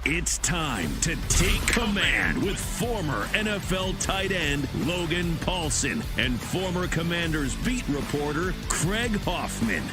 It's time to take command with former NFL tight end Logan Paulson and former Commanders beat reporter Craig Hoffman.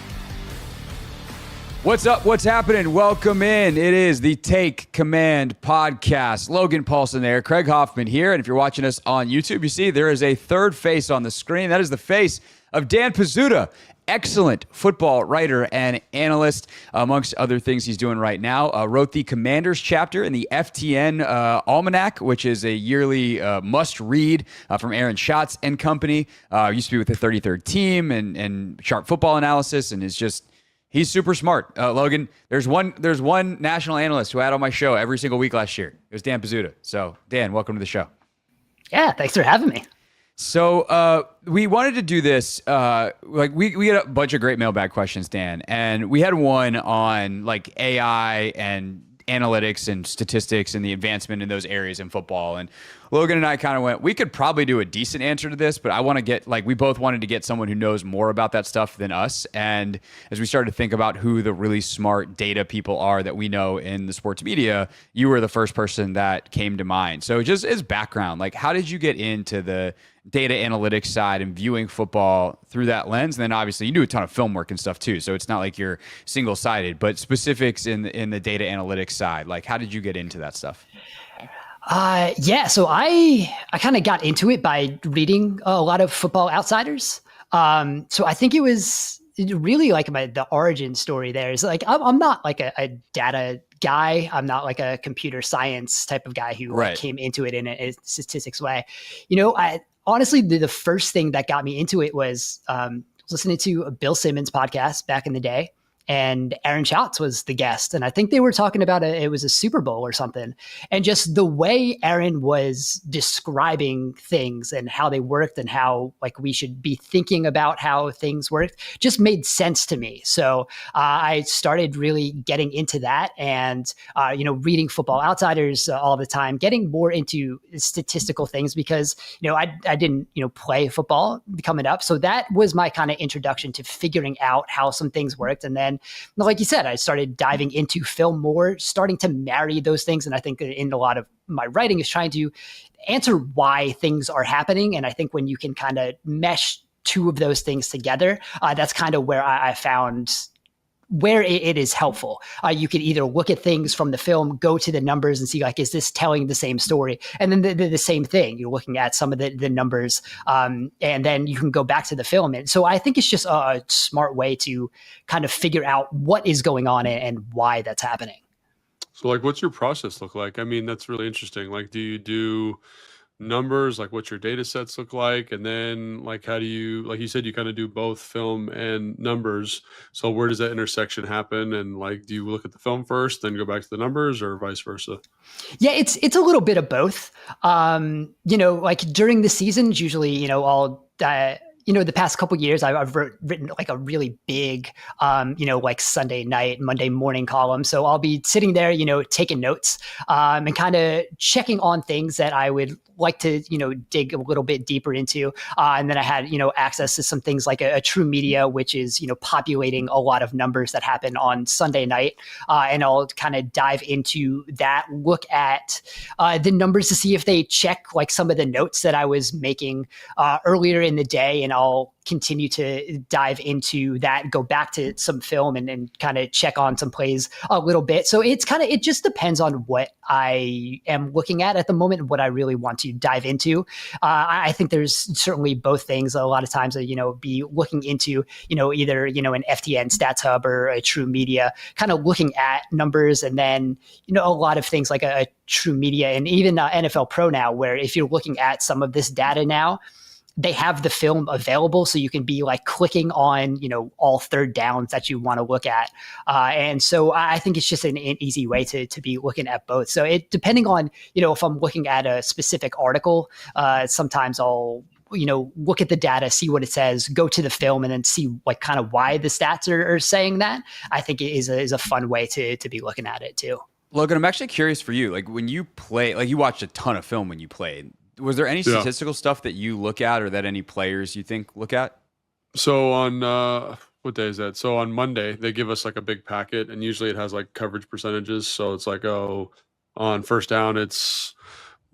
What's up? What's happening? Welcome in. It is the Take Command podcast. Logan Paulson there, Craig Hoffman here. And if you're watching us on YouTube, you see there is a third face on the screen. That is the face of Dan Pizzuta. Excellent football writer and analyst, amongst other things he's doing right now. Wrote the Commanders chapter in the FTN Almanac, which is a yearly must-read from Aaron Schatz and company. Used to be with the 33rd team and sharp football analysis, and is just... he's super smart. Logan, there's one national analyst who I had on my show every single week last year. It was Dan Pizzuta. So, Dan, welcome to the show. Yeah, thanks for having me. So we wanted to do this. We had a bunch of great mailbag questions, Dan, and we had one on like AI and analytics and statistics and the advancement in those areas in football. And Logan and I kind of went, we could probably do a decent answer to this, but I want to get, we both wanted to get someone who knows more about that stuff than us. And as we started to think about who the really smart data people are that we know in the sports media, you were the first person that came to mind. So just as background, how did you get into the data analytics side and viewing football through that lens? And then obviously you do a ton of film work and stuff too. So it's not like you're single-sided, but specifics in the data analytics side. How did you get into that stuff? So I kind of got into it by reading a lot of Football Outsiders. So I think it was really the origin story there is I'm not a data guy. I'm not like a computer science type of guy who came into it in a statistics way. Honestly, the first thing that got me into it was listening to a Bill Simmons podcast back in the day. And Aaron Schatz was the guest. And I think they were talking about it was a Super Bowl or something. And just the way Aaron was describing things and how they worked and how we should be thinking about how things worked just made sense to me. So I started really getting into that and, reading Football Outsiders all the time, getting more into statistical things because, I didn't, play football coming up. So that was my kind of introduction to figuring out how some things worked. And then, like you said, I started diving into film more, starting to marry those things. And I think in a lot of my writing is trying to answer why things are happening. And I think when you can kind of mesh two of those things together, that's kind of where I found where it is helpful. You can either look at things from the film, go to the numbers and see is this telling the same story? And then the same thing, you're looking at some of the numbers and then you can go back to the film. And so I think it's just a smart way to kind of figure out what is going on and why that's happening. So what's your process look like? I mean, that's really interesting. Do you do numbers, what's your data sets look like? And then how do you, you said, you kind of do both film and numbers. So where does that intersection happen? And do you look at the film first, then go back to the numbers or vice versa? Yeah, it's a little bit of both. During the seasons, usually, I'll, the past couple of years, I've written a really big, Sunday night, Monday morning column. So I'll be sitting there, taking notes and kind of checking on things that I would like to, dig a little bit deeper into. And then I had, access to some things like a True Media, which is, populating a lot of numbers that happen on Sunday night. And I'll kind of dive into that, look at the numbers to see if they check some of the notes that I was making earlier in the day. And I'll continue to dive into that, go back to some film and kind of check on some plays a little bit. So it just depends on what I am looking at the moment and what I really want to dive into. I think there's certainly both things. A lot of times, be looking into, either, an FTN Stats Hub or a True Media, kind of looking at numbers. And then, a lot of things like a True Media and even NFL Pro now, where if you're looking at some of this data now, they have the film available, so you can be clicking on, all third downs that you want to look at. And so I think it's just an easy way to be looking at both. So depending on, if I'm looking at a specific article, sometimes I'll, look at the data, see what it says, go to the film and then see kind of why the stats are saying that. I think it is a fun way to be looking at it too. Logan, I'm actually curious for you, when you play, you watched a ton of film when you played. Was there any statistical stuff that you look at or that any players you think look at? So on what day is that? So on Monday, they give us like a big packet, and usually it has like coverage percentages. So it's like, on first down, it's,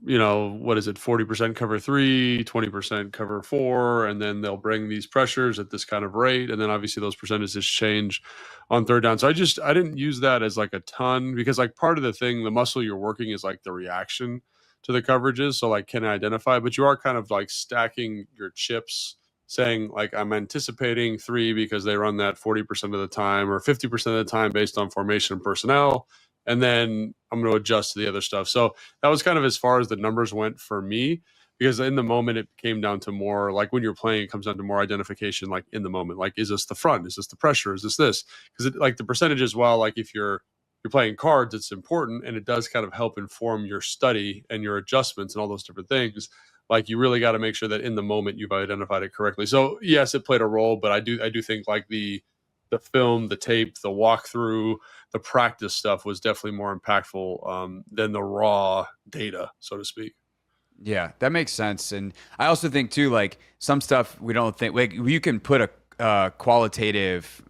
what is it? 40% cover 3, 20% cover 4. And then they'll bring these pressures at this kind of rate. And then obviously those percentages change on third down. So I didn't use that as like a ton, because like part of the thing, the muscle you're working is like the reaction to the coverages. So like, can I identify, but you are kind of like stacking your chips, saying like, I'm anticipating 3 because they run that 40% of the time or 50% of the time based on formation and personnel. And then I'm going to adjust to the other stuff. So that was kind of as far as the numbers went for me, because in the moment it came down to more like when you're playing, it comes down to more identification, like in the moment, like, is this the front? Is this the pressure? Is this? Because like the percentages, while like if you're playing cards, it's important, and it does kind of help inform your study and your adjustments and all those different things. Like you really got to make sure that in the moment you've identified it correctly. So yes, it played a role, but I do think like the film, the tape, the walkthrough, the practice stuff was definitely more impactful than the raw data, so to speak. Yeah, that makes sense. And I also think too, like some stuff we don't think, like you can put a quantitative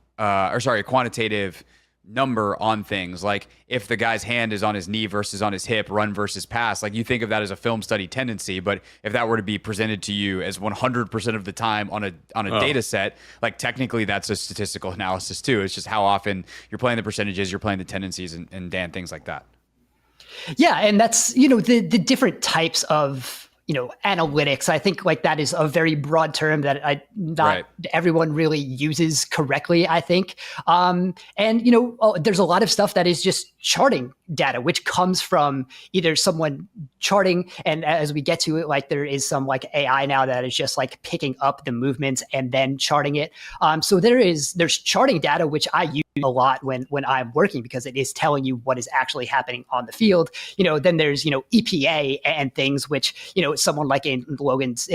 number on things, like if the guy's hand is on his knee versus on his hip, run versus pass, like you think of that as a film study tendency. But if that were to be presented to you as 100% of the time on a data set, like technically that's a statistical analysis too. It's just how often you're playing the percentages, you're playing the tendencies, and Dan, things like that. Yeah, and that's, the different types of, analytics. I think like that is a very broad term that not everyone really uses correctly, I think. And, there's a lot of stuff that is just charting data, which comes from either someone charting. And as we get to it, like there is some like AI now that is just like picking up the movements and then charting it. So there's charting data, which I use a lot when I'm working, because it is telling you what is actually happening on the field. Then there's, EPA and things which, someone like in Logan's,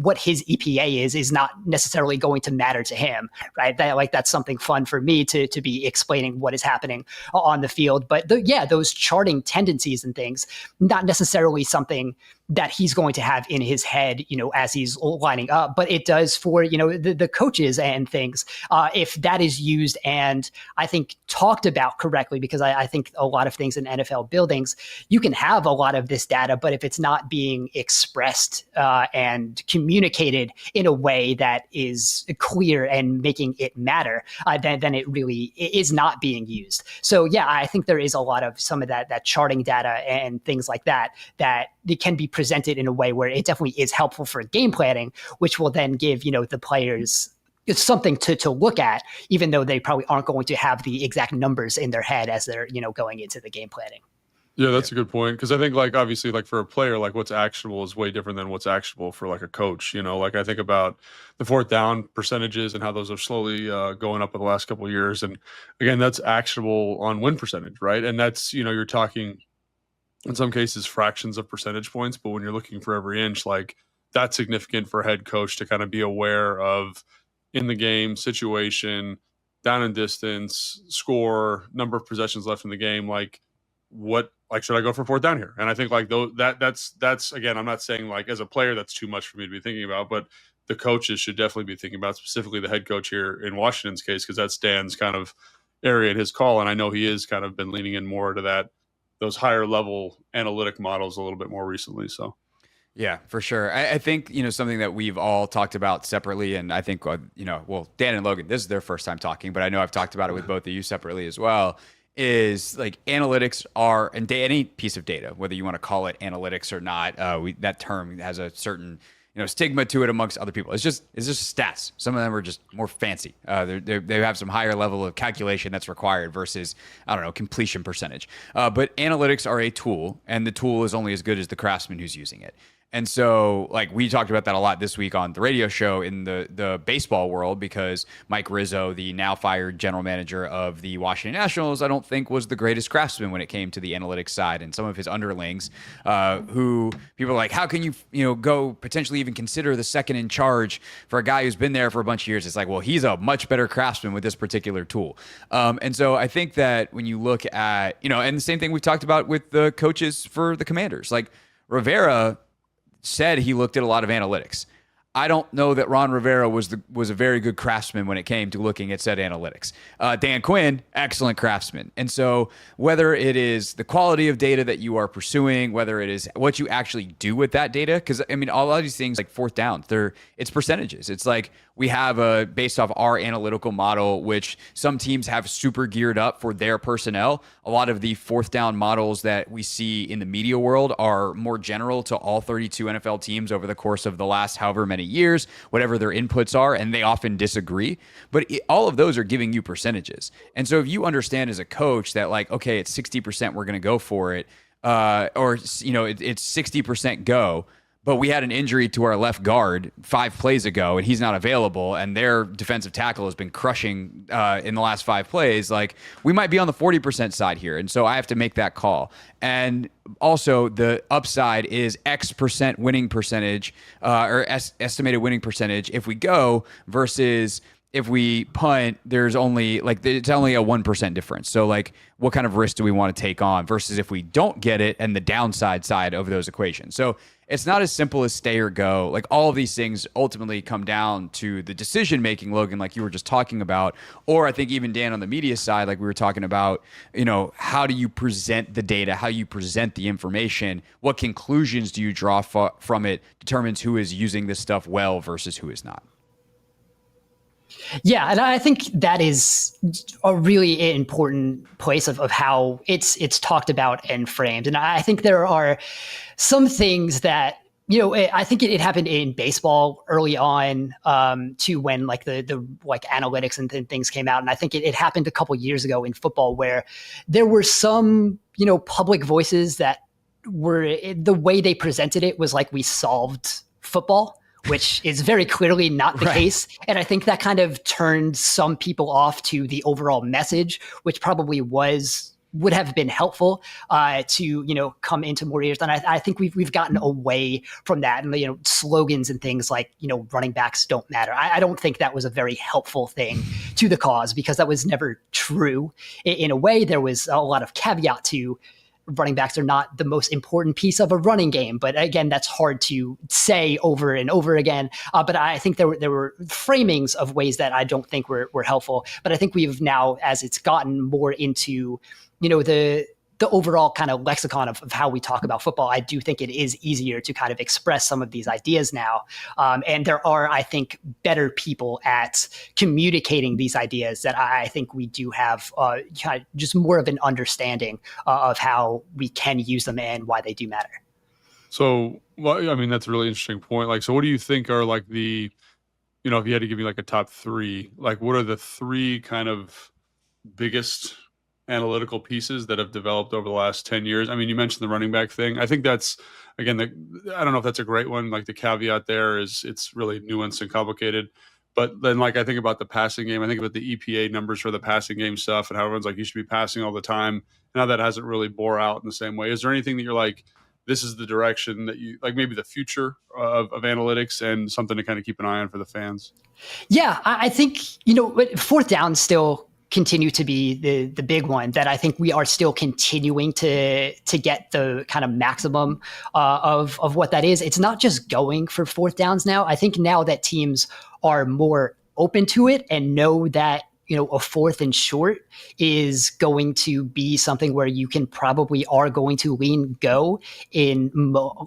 what his EPA is not necessarily going to matter to him, right? That's something fun for me to be explaining what is happening on the field. But those charting tendencies and things, not necessarily something that he's going to have in his head, as he's lining up, but it does for, the coaches and things, if that is used and I think talked about correctly, because I think a lot of things in NFL buildings, you can have a lot of this data, but if it's not being expressed and communicated in a way that is clear and making it matter, then it really is not being used. So yeah, I think there is a lot of some of that charting data and things like that it can be presented in a way where it definitely is helpful for game planning, which will then give, the players something to look at, even though they probably aren't going to have the exact numbers in their head as they're, going into the game planning. Yeah, that's a good point. Because I think like, obviously like for a player, like what's actionable is way different than what's actionable for like a coach, like I think about the fourth down percentages and how those are slowly going up in the last couple of years. And again, that's actionable on win percentage, right? And that's, you're talking in some cases fractions of percentage points, but when you're looking for every inch, like that's significant for a head coach to kind of be aware of in the game situation, down and distance, score, number of possessions left in the game. Like should I go for fourth down here? And I think like that's again, I'm not saying like as a player, that's too much for me to be thinking about, but the coaches should definitely be thinking about, specifically the head coach here in Washington's case, because that's Dan's kind of area in his call. And I know he is kind of been leaning in more to those higher level analytic models a little bit more recently. So yeah, for sure. I think, something that we've all talked about separately, and I think, well, Dan and Logan, this is their first time talking, but I know I've talked about it with both of you separately as well, is like analytics are, and any piece of data, whether you want to call it analytics or not, that term has a certain stigma to it amongst other people. It's just stats. Some of them are just more fancy. They have some higher level of calculation that's required versus, I don't know, completion percentage. But analytics are a tool, and the tool is only as good as the craftsman who's using it. And so, like, we talked about that a lot this week on the radio show in the baseball world, because Mike Rizzo, the now fired general manager of the Washington Nationals, I don't think was the greatest craftsman when it came to the analytics side. And some of his underlings, who people are like, how can you go potentially even consider the second in charge for a guy who's been there for a bunch of years? It's like, well, he's a much better craftsman with this particular tool. And so I think that when you look at, and the same thing we've talked about with the coaches for the Commanders, like Rivera said he looked at a lot of analytics. I don't know that Ron Rivera was a very good craftsman when it came to looking at said analytics. Dan Quinn, excellent craftsman. And so whether it is the quality of data that you are pursuing, whether it is what you actually do with that data, because I mean, all of these things like fourth downs, it's percentages. It's like we have based off our analytical model, which some teams have super geared up for their personnel. A lot of the fourth down models that we see in the media world are more general to all 32 NFL teams over the course of the last however many years, whatever their inputs are, and they often disagree. But all of those are giving you percentages. And so if you understand as a coach that like, okay, it's 60%, we're going to go for it, or it's 60% go, but we had an injury to our left guard 5 plays ago and he's not available and their defensive tackle has been crushing in the last 5 plays, like we might be on the 40% side here. And so I have to make that call. And also the upside is X% winning percentage or estimated winning percentage if we go versus if we punt, there's only it's only a 1% difference. So like what kind of risk do we want to take on versus if we don't get it and the downside side of those equations. So it's not as simple as stay or go. Like all of these things ultimately come down to the decision making, Logan, like you were just talking about, or I think even Dan on the media side, like we were talking about, how do you present the data, how you present the information, what conclusions do you draw from it determines who is using this stuff well versus who is not. Yeah, and I think that is a really important place of how it's talked about and framed. And I think there are some things that, I think it happened in baseball early on to when like the like analytics and things came out. And I think it happened a couple years ago in football where there were some, public voices that were, the way they presented it was like we solved football, which is very clearly not the case. And I think that kind of turned some people off to the overall message, which probably would have been helpful to, come into more ears. And I think we've gotten away from that and, slogans and things like, running backs don't matter. I don't think that was a very helpful thing to the cause because that was never true. In a way, there was a lot of caveat to running backs are not the most important piece of a running game. But again, that's hard to say over and over again. But I think there were framings of ways that I don't think were helpful. But I think we've now, as it's gotten more into, the overall kind of lexicon of how we talk about football, I do think it is easier to kind of express some of these ideas now. And there are, I think, better people at communicating these ideas that I think we do have kind of just more of an understanding of how we can use them and why they do matter. So, well, I mean, that's a really interesting point. Like, so what do you think are like the, if you had to give me like a top 3, like what are the 3 kind of biggest analytical pieces that have developed over the last 10 years. I mean, you mentioned the running back thing. I think that's, again, I don't know if that's a great one. Like the caveat there is it's really nuanced and complicated. But then like I think about the passing game, I think about the EPA numbers for the passing game stuff and how everyone's like, you should be passing all the time. Now that hasn't really bore out in the same way. Is there anything that you're like, this is the direction that you like, maybe the future of analytics and something to kind of keep an eye on for the fans? Yeah, I think, fourth down still continue to be the big one that I think we are still continuing to get the kind of maximum of what that is. It's not just going for fourth downs now. I think now that teams are more open to it and know that, a fourth and short is going to be something where you can probably are going to lean go in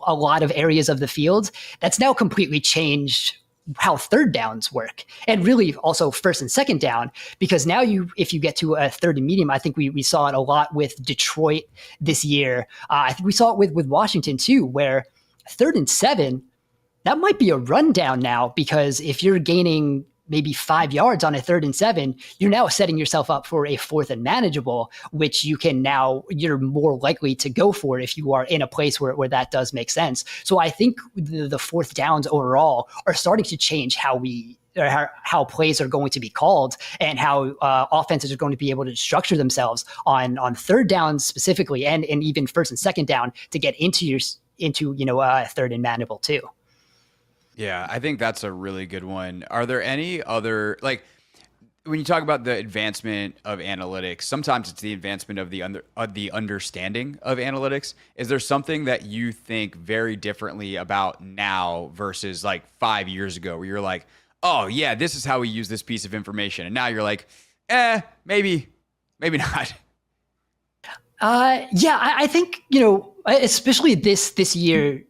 a lot of areas of the field. That's now completely changed how third downs work and really also first and second down, because now if you get to a third and medium, I think we saw it a lot with Detroit this year. I think we saw it with Washington too, where 3rd and 7, that might be a rundown now, because if you're gaining maybe 5 yards on a 3rd and 7, you're now setting yourself up for a 4th and manageable, which you're more likely to go for if you are in a place where that does make sense. So I think the fourth downs overall are starting to change how plays are going to be called and how offenses are going to be able to structure themselves on third downs specifically, and even first and second down to get into 3rd and manageable too. Yeah, I think that's a really good one. Are there any other, like, when you talk about the advancement of analytics, sometimes it's the advancement of the understanding of analytics. Is there something that you think very differently about now versus like 5 years ago, where you're like, oh yeah, this is how we use this piece of information, and now you're like, maybe not. Yeah, I think, especially this year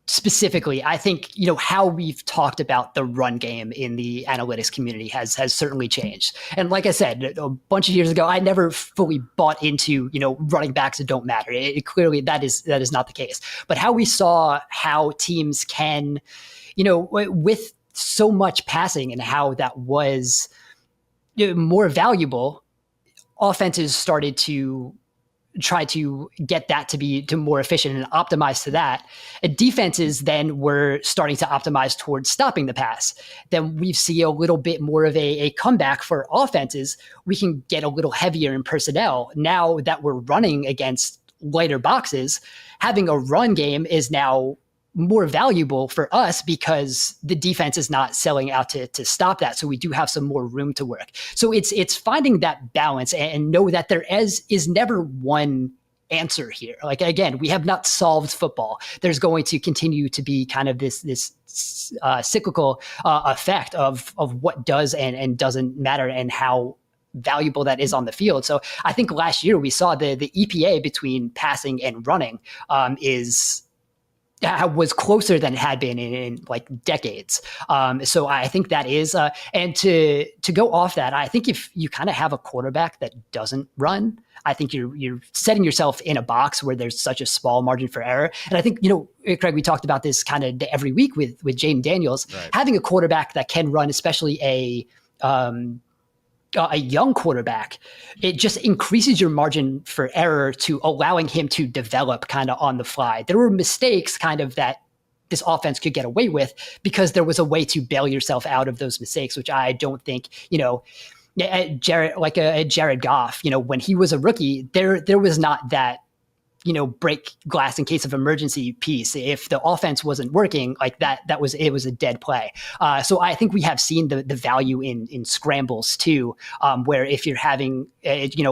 specifically, I think, how we've talked about the run game in the analytics community has certainly changed. And like I said, a bunch of years ago, I never fully bought into, running backs that don't matter. It clearly that is not the case. But how we saw how teams can, with so much passing and how that was more valuable, offenses started to try to get that to more efficient and optimize to that. And defenses then were starting to optimize towards stopping the pass. Then we see a little bit more of a comeback for offenses. We can get a little heavier in personnel. Now that we're running against lighter boxes, having a run game is now more valuable for us because the defense is not selling out to stop that. So we do have some more room to work. So it's finding that balance and know that there is never one answer here. Like, again, we have not solved football. There's going to continue to be kind of this cyclical effect of what does and doesn't matter and how valuable that is on the field. So I think last year we saw the EPA between passing and running was closer than it had been in like decades. So I think that is, and to go off that, I think if you kind of have a quarterback that doesn't run, I think you're setting yourself in a box where there's such a small margin for error. And I think, Craig, we talked about this kind of every week with Jaden Daniels, right? Having a quarterback that can run, especially a young quarterback, it just increases your margin for error to allowing him to develop kind of on the fly. There were mistakes kind of that this offense could get away with because there was a way to bail yourself out of those mistakes, which I don't think, Jared Goff, when he was a rookie, there was not that, break glass in case of emergency piece. If the offense wasn't working like that, it was a dead play. So I think we have seen the value in scrambles too, where if you're having,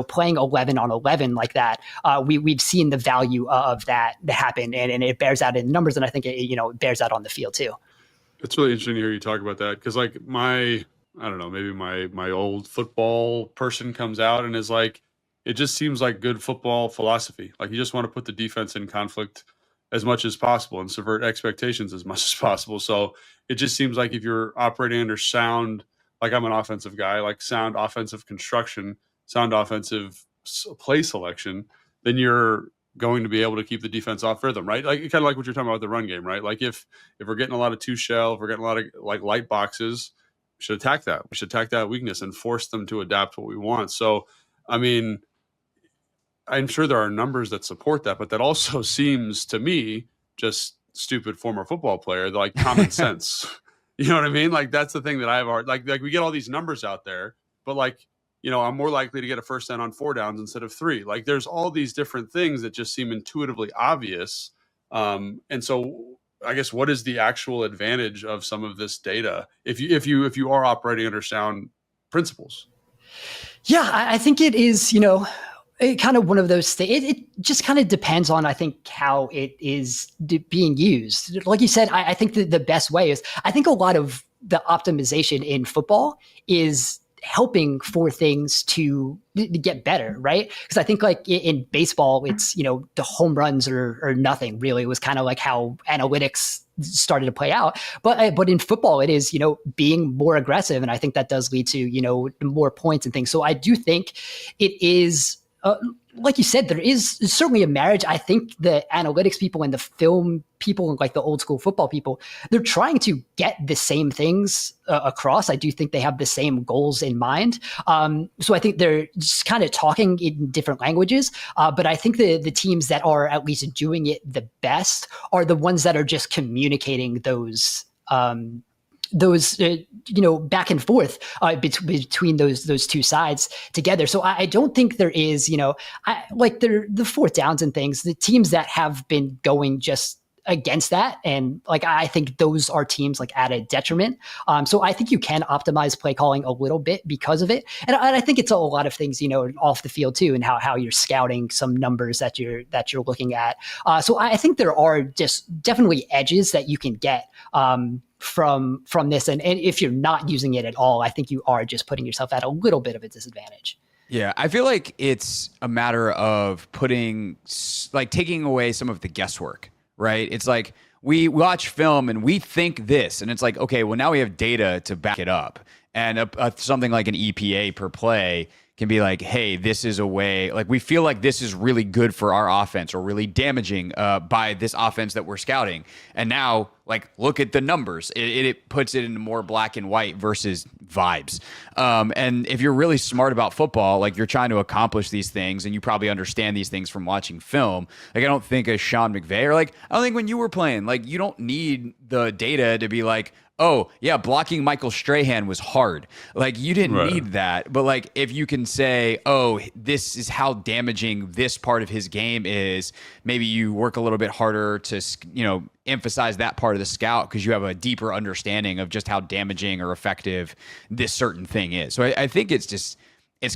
playing 11 on 11 like that, we've seen the value of that happen and it bears out in the numbers. And I think it bears out on the field too. It's really interesting to hear you talk about that. Cause like I don't know, maybe my old football person comes out and is like, it just seems like good football philosophy. Like you just want to put the defense in conflict as much as possible and subvert expectations as much as possible. So it just seems like if you're operating under sound, like I'm an offensive guy, like sound offensive construction, sound offensive play selection, then you're going to be able to keep the defense off rhythm, right? Like kind of like what you're talking about with the run game, right? Like if we're getting a lot of two shell, if we're getting a lot of like light boxes, we should attack that. We should attack that weakness and force them to adapt what we want. So, I mean, I'm sure there are numbers that support that, but that also seems to me just stupid former football player, like common sense. You know what I mean? Like that's the thing that I have like we get all these numbers out there, but like, I'm more likely to get a first down on 4 downs instead of 3. Like there's all these different things that just seem intuitively obvious. And so I guess what is the actual advantage of some of this data if you are operating under sound principles? Yeah, I think it is, kind of one of those things. It just kind of depends on, I think, how it is being used. Like you said, I think that the best way is, I think a lot of the optimization in football is helping for things to get better, right? Because I think like in baseball, it's, the home runs or nothing really. It was kind of like how analytics started to play out. But in football, it is, being more aggressive. And I think that does lead to, more points and things. So I do think it is, like you said, there is certainly a marriage. I think the analytics people and the film people and like the old school football people, they're trying to get the same things across. I do think they have the same goals in mind. So I think they're just kind of talking in different languages. But I think the teams that are at least doing it the best are the ones that are just communicating those back and forth between those two sides together. So I don't think there is, like the 4th downs and things, the teams that have been going just against that. And like, I think those are teams like at a detriment. So I think you can optimize play calling a little bit because of it. And I think it's a lot of things, off the field too, and how you're scouting some numbers that you're looking at. So I think there are just definitely edges that you can get from this. And if you're not using it at all, I think you are just putting yourself at a little bit of a disadvantage. Yeah, I feel like it's a matter of taking away some of the guesswork, right? It's like we watch film and we think this, and it's like, okay, well, now we have data to back it up. And something like an EPA per play can be like, hey, this is a way, like we feel like this is really good for our offense or really damaging by this offense that we're scouting. And now, like, look at the numbers. It puts it into more black and white versus vibes. And if you're really smart about football, like you're trying to accomplish these things and you probably understand these things from watching film. Like, I don't think as Sean McVay, or like, I don't think when you were playing, like, you don't need the data to be like, oh, yeah, blocking Michael Strahan was hard. Like, you didn't need that. But, like, if you can say, oh, this is how damaging this part of his game is, maybe you work a little bit harder to, emphasize that part of the scout because you have a deeper understanding of just how damaging or effective this certain thing is. So I think it's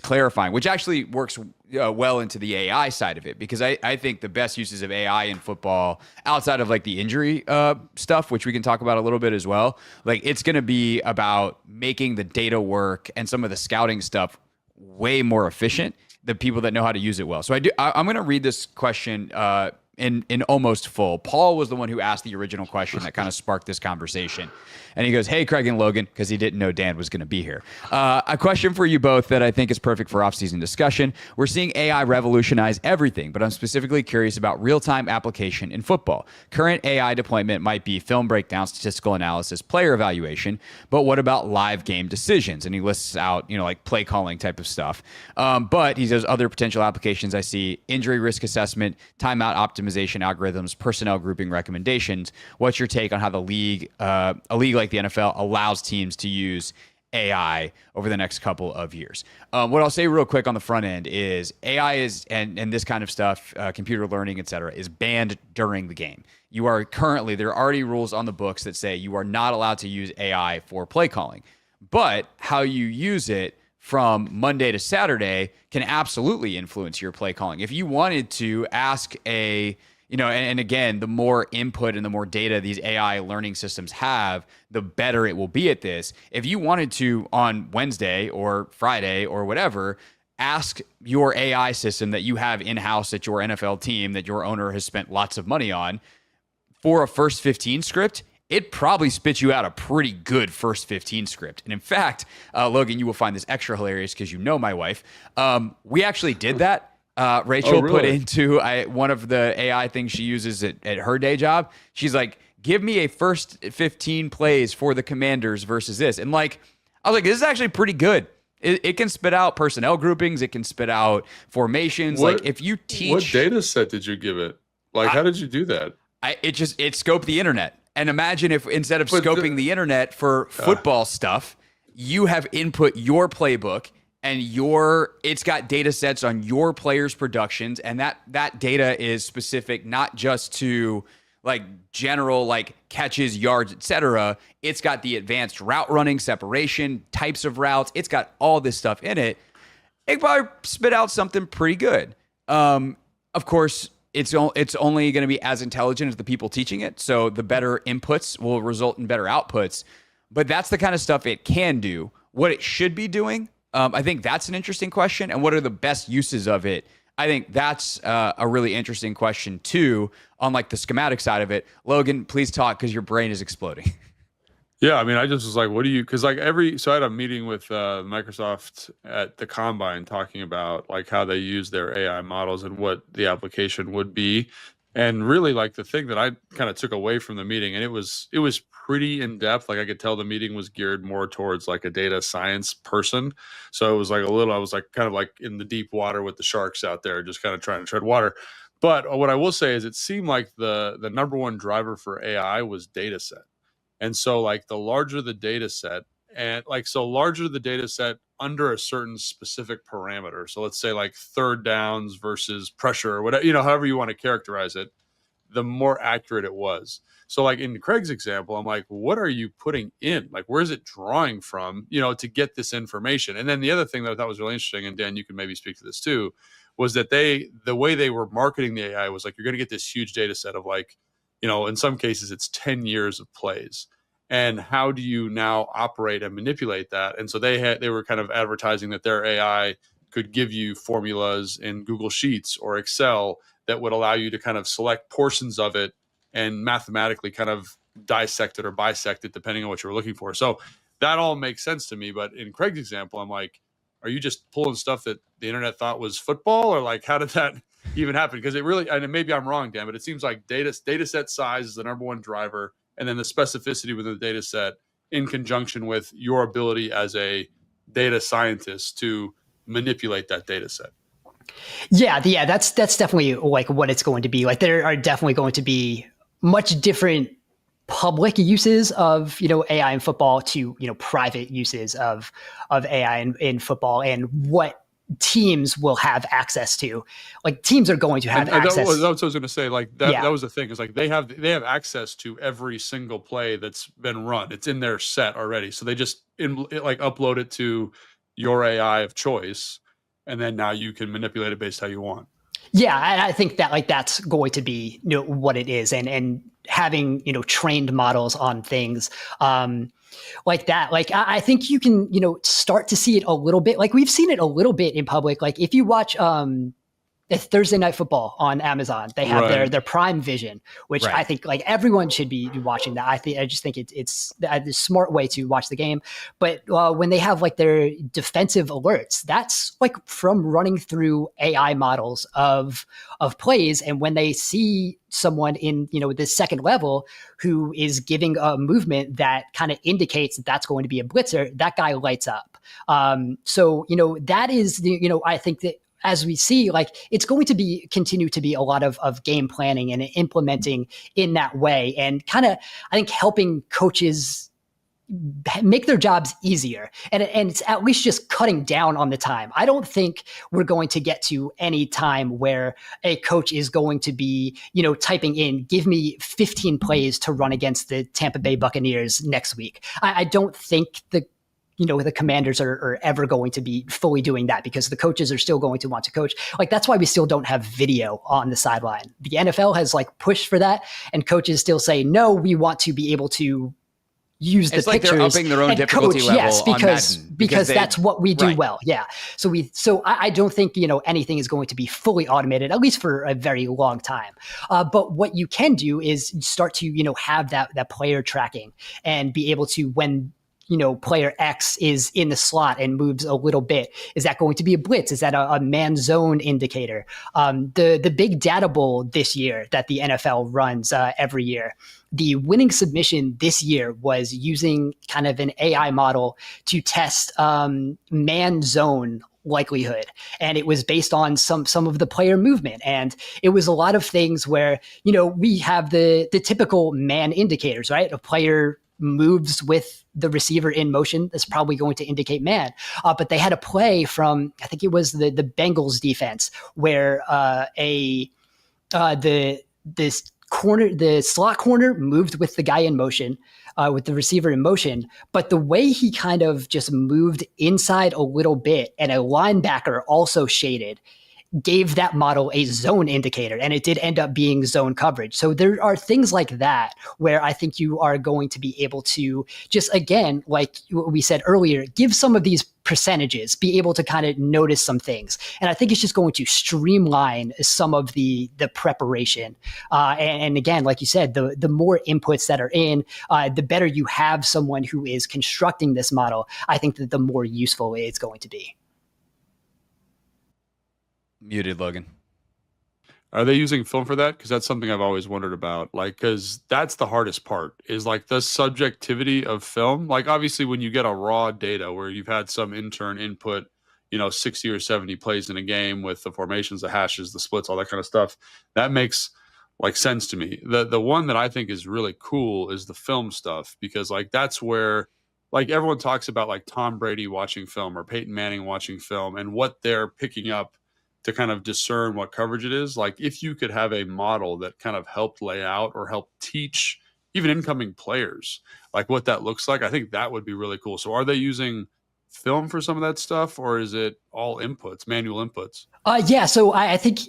clarifying, which actually works well into the AI side of it, because I think the best uses of AI in football, outside of like the injury stuff, which we can talk about a little bit as well, like it's going to be about making the data work and some of the scouting stuff way more efficient, the people that know how to use it well. So I'm going to read this question in almost full. Paul was the one who asked the original question that kind of sparked this conversation. And he goes, hey, Craig and Logan, because he didn't know Dan was going to be here. A question for you both that I think is perfect for off-season discussion. We're seeing AI revolutionize everything, but I'm specifically curious about real-time application in football. Current AI deployment might be film breakdown, statistical analysis, player evaluation, but what about live game decisions? And he lists out, like play calling type of stuff. But he says other potential applications I see: injury risk assessment, timeout optimization algorithms, personnel grouping recommendations. What's your take on how a league like the NFL allows teams to use AI over the next couple of years? What I'll say real quick on the front end is AI is, and this kind of stuff, computer learning, et cetera, is banned during the game. There are already rules on the books that say you are not allowed to use AI for play calling. But how you use it from Monday to Saturday can absolutely influence your play calling. If you wanted to ask and again, the more input and the more data these AI learning systems have, the better it will be at this. If you wanted to, on Wednesday or Friday or whatever, ask your AI system that you have in-house at your NFL team that your owner has spent lots of money on for a first 15 script, it probably spits you out a pretty good first 15 script. And in fact, Logan, you will find this extra hilarious because you know my wife. We actually did that. Rachel put into one of the AI things she uses at her day job. She's like, give me a first 15 plays for the Commanders versus this. And like, I was like, this is actually pretty good. It can spit out personnel groupings. It can spit out formations. Like if you teach. What data set did you give it? Like, how did you do that? It scoped the internet. And imagine if instead of scoping the internet for football stuff, you have input your playbook and it's got data sets on your players' productions, and that data is specific not just to like general like catches, yards, etc. It's got the advanced route running, separation, types of routes. It's got all this stuff in it. It probably spit out something pretty good. Of course, it's only going to be as intelligent as the people teaching it. So the better inputs will result in better outputs. But that's the kind of stuff it can do. What it should be doing, I think that's an interesting question. And what are the best uses of it? I think that's a really interesting question too, on like the schematic side of it. Logan, please talk because your brain is exploding. Yeah, I mean, I just was like, what do you, because like so I had a meeting with Microsoft at the Combine talking about like how they use their AI models and what the application would be. And really like the thing that I kind of took away from the meeting, and it was pretty in depth. Like I could tell the meeting was geared more towards like a data science person. So it was like I was like kind of like in the deep water with the sharks out there, just kind of trying to tread water. But what I will say is it seemed like the number one driver for AI was data set. And so like the larger the data set, and like larger the data set under a certain specific parameter. So let's say like third downs versus pressure or whatever, however you want to characterize it. the more accurate it was. So like in Craig's example, I'm like, what are you putting in? Like, where's it drawing from, to get this information? And then the other thing that I thought was really interesting, and Dan, you can maybe speak to this too, was that the way they were marketing the AI was like, you're going to get this huge data set of like, in some cases it's 10 years of plays. And how do you now operate and manipulate that? And so they were kind of advertising that their AI could give you formulas in Google Sheets or Excel that would allow you to kind of select portions of it and mathematically kind of dissect it or bisect it, depending on what you're looking for. So that all makes sense to me. But in Craig's example, I'm like, are you just pulling stuff that the internet thought was football? Or like, how did that even happen? Because it really, and maybe I'm wrong, Dan, but it seems like data set size is the number one driver. And then the specificity within the data set in conjunction with your ability as a data scientist to manipulate that data set. Yeah, that's definitely like what it's going to be. Like there are definitely going to be much different public uses of AI in football to private uses of AI in football, and what teams will have access to. Like teams are going to have access. That's what I was going to say. Like that was the thing. Is like they have access to every single play that's been run. It's in their set already. So they just upload it to your AI of choice, and then now you can manipulate it based how you want. Yeah, and I think that that's going to be what it is, and having trained models on things like that. Like I think you can start to see it a little bit. Like we've seen it a little bit in public. Like if you watch Thursday Night Football on Amazon, they have their Prime Vision, which I think like everyone should be watching that. I just think it's a smart way to watch the game. But when they have like their defensive alerts, that's like from running through AI models of plays, and when they see someone in the second level who is giving a movement that kind of indicates that that's going to be a blitzer, that guy lights up. So that is I think that, as we see, like it's going to continue to be a lot of game planning and implementing in that way, and kind of, I think, helping coaches make their jobs easier. And it's at least just cutting down on the time. I don't think we're going to get to any time where a coach is going to be, typing in, give me 15 plays to run against the Tampa Bay Buccaneers next week. I don't think the Commanders are ever going to be fully doing that, because the coaches are still going to want to coach. Like that's why we still don't have video on the sideline. The NFL has like pushed for that, and coaches still say, no, we want to be able to use the pictures. It's like they're upping their own difficulty level. Yes, because on because that's what we do well. Yeah. So I don't think anything is going to be fully automated, at least for a very long time. But what you can do is start to have that player tracking, and be able to, when player X is in the slot and moves a little bit, is that going to be a blitz? Is that a man zone indicator? The big data bowl this year that the NFL runs every year, the winning submission this year was using kind of an AI model to test man zone likelihood, and it was based on some of the player movement, and it was a lot of things where we have the typical man indicators, right? A player moves with the receiver in motion, that's probably going to indicate man. But they had a play from, I think it was the Bengals defense, where the slot corner moved with the guy in motion, with the receiver in motion, but the way he kind of just moved inside a little bit, and a linebacker also shaded, gave that model a zone indicator, and it did end up being zone coverage. So there are things like that where I think you are going to be able to just, again, like we said earlier, give some of these percentages, be able to kind of notice some things. And I think it's just going to streamline some of the preparation. And again, like you said, the more inputs that are in, the better you have someone who is constructing this model. I think that the more useful it's going to be. Muted, Logan. Are they using film for that? Because that's something I've always wondered about. Like, because that's the hardest part, is like the subjectivity of film. Like, obviously, when you get a raw data where you've had some intern input, 60 or 70 plays in a game with the formations, the hashes, the splits, all that kind of stuff, that makes like sense to me. The one that I think is really cool is the film stuff, because like that's where, like, everyone talks about like Tom Brady watching film or Peyton Manning watching film and what they're picking up to kind of discern what coverage it is. Like if you could have a model that kind of helped lay out or help teach even incoming players, like what that looks like, I think that would be really cool. So are they using film for some of that stuff, or is it all inputs, manual inputs? Yeah, so I think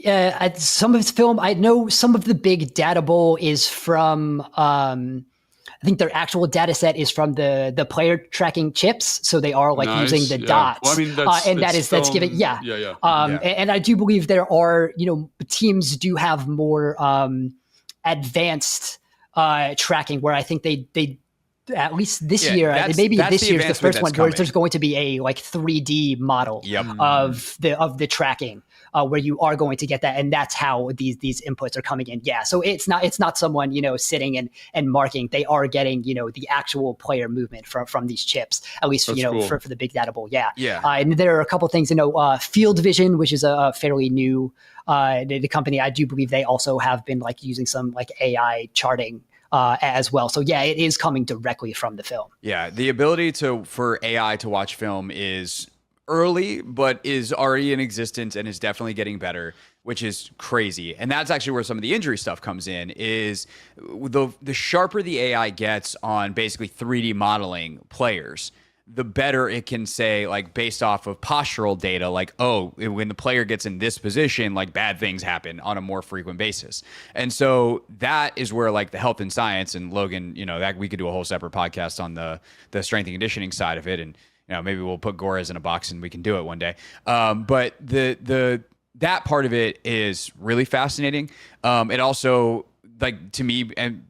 some of it's film. I know some of the big data bowl is from, I think their actual data set is from the player tracking chips. So they are like Nice, using the yeah. dots. Well, I mean, that's given, Yeah. And I do believe there are, teams do have more advanced tracking where I think they at least this year, maybe this year's the first one where there's going to be a like 3D model of the tracking where you are going to get that, and that's how these inputs are coming in. Yeah, so it's not someone sitting and marking. They are getting the actual player movement from these chips, at least cool. for the big data bowl. Yeah. And there are a couple things, Field Vision, which is a fairly new the company. I do believe they also have been like using some like AI charting as well. So yeah, it is coming directly from the film. Yeah, the ability for AI to watch film is early, but is already in existence and is definitely getting better, which is crazy. And that's actually where some of the injury stuff comes in, is the sharper the AI gets on basically 3D modeling players, the better it can say, like based off of postural data, like, oh, when the player gets in this position, like bad things happen on a more frequent basis. And so that is where like the health and science, and Logan, that we could do a whole separate podcast on the strength and conditioning side of it. And, maybe we'll put Goras in a box and we can do it one day. But that part of it is really fascinating. It also, like, to me, and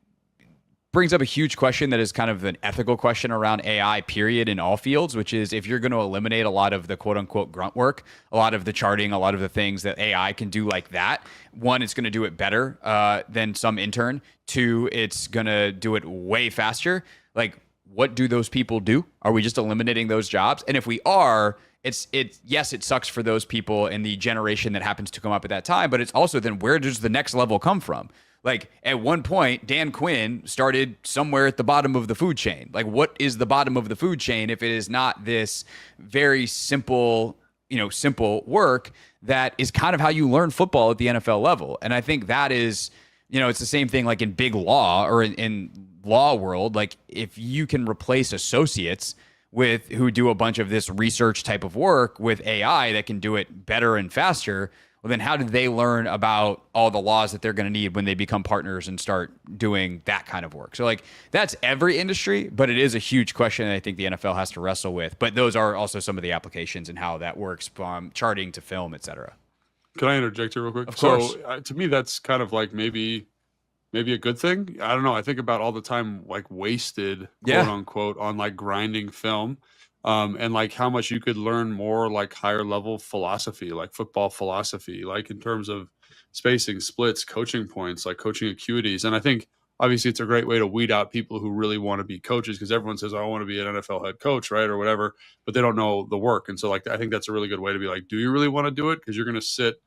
brings up a huge question that is kind of an ethical question around AI, period, in all fields, which is if you're going to eliminate a lot of the quote unquote grunt work, a lot of the charting, a lot of the things that AI can do like that, one, it's going to do it better than some intern. Two, it's going to do it way faster. Like, what do those people do? Are we just eliminating those jobs? And if we are, yes, it sucks for those people in the generation that happens to come up at that time, but it's also then where does the next level come from? Like at one point, Dan Quinn started somewhere at the bottom of the food chain. Like what is the bottom of the food chain if it is not this very simple work that is kind of how you learn football at the NFL level? And I think that is, it's the same thing like in big law or in law world. Like if you can replace associates who do a bunch of this research type of work with AI that can do it better and faster, well, then how did they learn about all the laws that they're going to need when they become partners and start doing that kind of work? So like that's every industry, but it is a huge question that I think the NFL has to wrestle with. But those are also some of the applications and how that works from charting to film, et cetera. Can I interject here real quick? Of course. So to me, that's kind of like maybe a good thing. I don't know. I think about all the time like wasted, quote unquote, on like grinding film. And like how much you could learn more like higher level philosophy, like football philosophy, like in terms of spacing, splits, coaching points, like coaching acuities. And I think obviously it's a great way to weed out people who really want to be coaches, because everyone says, I want to be an NFL head coach, right? Or whatever, but they don't know the work. And so like, I think that's a really good way to be like, do you really want to do it? Because you're going to sit